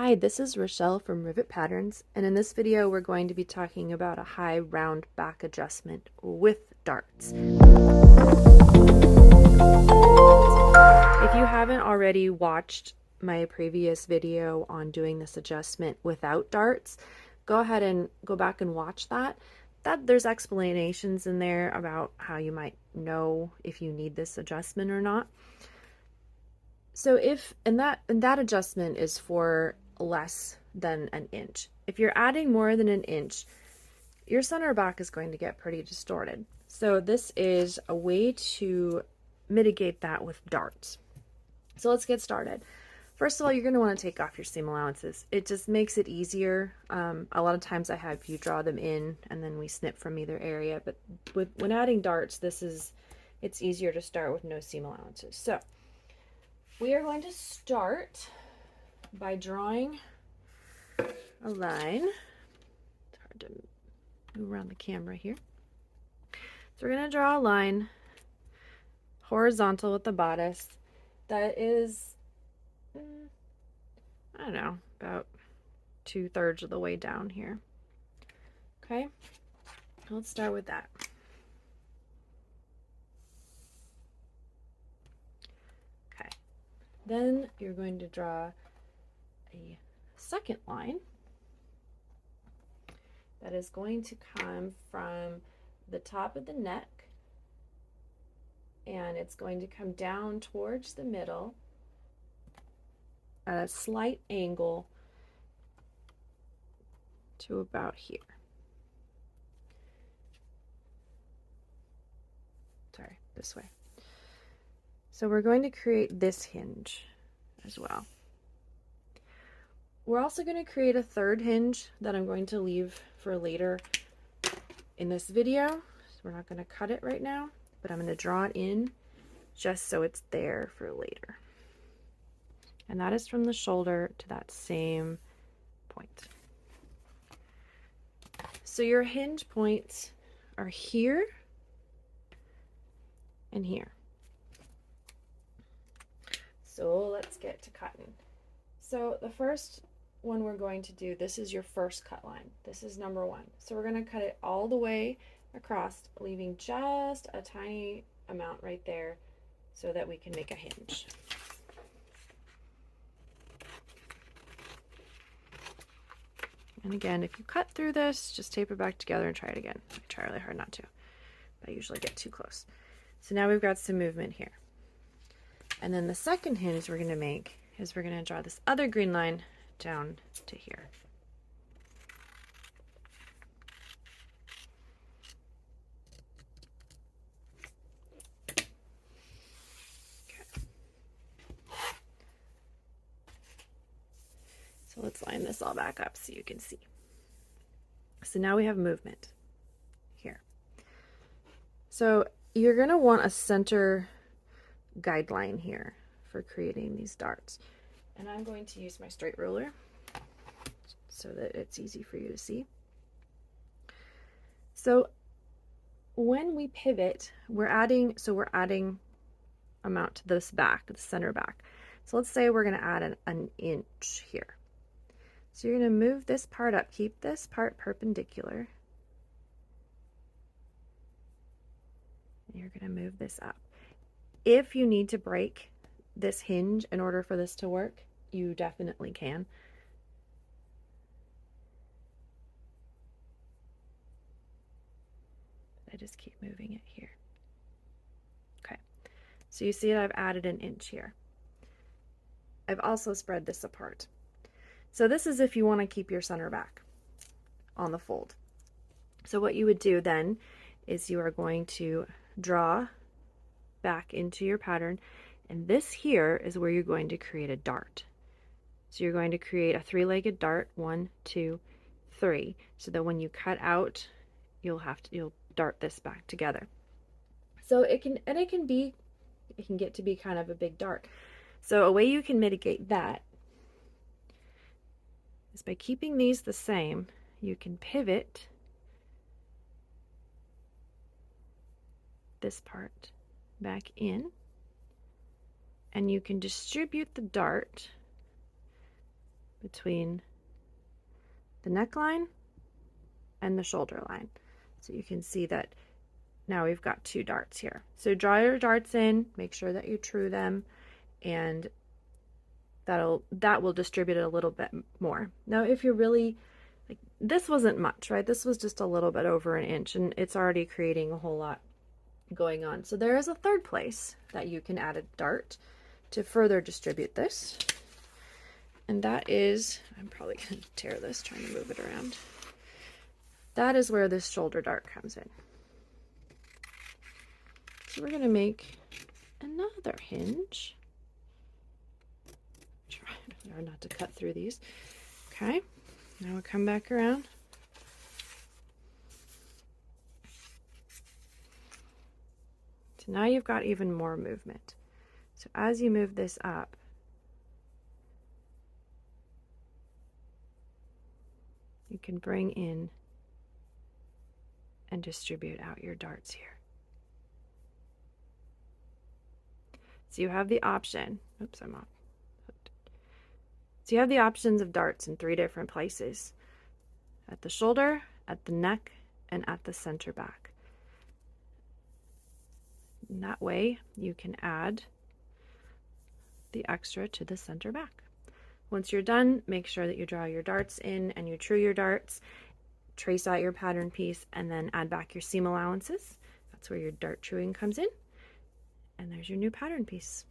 Hi, this is Rachelle from Rivet Patterns, and in this video we're going to be talking about a high round back adjustment with darts. If you haven't already watched my previous video on doing this adjustment without darts, go ahead and go back and watch that. There's explanations in there about how you might know if you need this adjustment or not. So that adjustment is for less than an inch. If you're adding more than an inch, your center back is going to get pretty distorted. So this is a way to mitigate that with darts. So let's get started. First of all, you're going to want to take off your seam allowances. It just makes it easier. A lot of times I have you draw them in and then we snip from either area, but when adding darts, it's easier to start with no seam allowances. So we are going to start by drawing a line. It's hard to move around the camera here. So we're going to draw a line horizontal with the bodice that is, I don't know, about 2/3 of the way down here. Okay, let's start with that. Okay, then you're going to draw a second line that is going to come from the top of the neck, and it's going to come down towards the middle at a slight angle to about here. Sorry, this way. So we're going to create this hinge as well. We're also going to create a third hinge that I'm going to leave for later in this video. So we're not going to cut it right now, but I'm going to draw it in just so it's there for later. And that is from the shoulder to that same point. So your hinge points are here and here. So let's get to cutting. So the first one we're going to do, this is your first cut line. This is number 1. So we're going to cut it all the way across, leaving just a tiny amount right there so that we can make a hinge. And again, if you cut through this, just tape it back together and try it again. I try really hard not to, but I usually get too close. So now we've got some movement here. And then the second hinge we're going to make is we're going to draw this other green line down to here. Okay. So let's line this all back up so you can see. So now we have movement here. So you're going to want a center guideline here for creating these darts. And I'm going to use my straight ruler so that it's easy for you to see. So when we pivot, we're adding amount to this back, to the center back. So let's say we're going to add an inch here. So you're going to move this part up, keep this part perpendicular. And you're going to move this up. If you need to break this hinge in order for this to work, you definitely can. I just keep moving it here. Okay, so you see I've added an inch here. I've also spread this apart. So this is if you want to keep your center back on the fold. So what you would do then is you are going to draw back into your pattern, and this here is where you're going to create a dart. So you're going to create a 3-legged dart, 1, 2, 3, so that when you cut out, you'll dart this back together. So it can get to be kind of a big dart. So a way you can mitigate that is by keeping these the same. You can pivot this part back in, and you can distribute the dart between the neckline and the shoulder line. So you can see that now we've got 2 darts here. So draw your darts in, make sure that you true them, and that will distribute it a little bit more. Now if you're really, like, this wasn't much, right? This was just a little bit over an inch, and it's already creating a whole lot going on. So there is a third place that you can add a dart to further distribute this. And that is, I'm probably going to tear this trying to move it around. That is where this shoulder dart comes in. So we're going to make another hinge. Try not to cut through these. Okay, now we'll come back around. So now you've got even more movement. So as you move this up, you can bring in and distribute out your darts here. So you have the option, oops, I'm off. So you have the options of darts in 3 different places: at the shoulder, at the neck, and at the center back. And that way you can add the extra to the center back. Once you're done, make sure that you draw your darts in and you true your darts, trace out your pattern piece, and then add back your seam allowances. That's where your dart truing comes in. And there's your new pattern piece.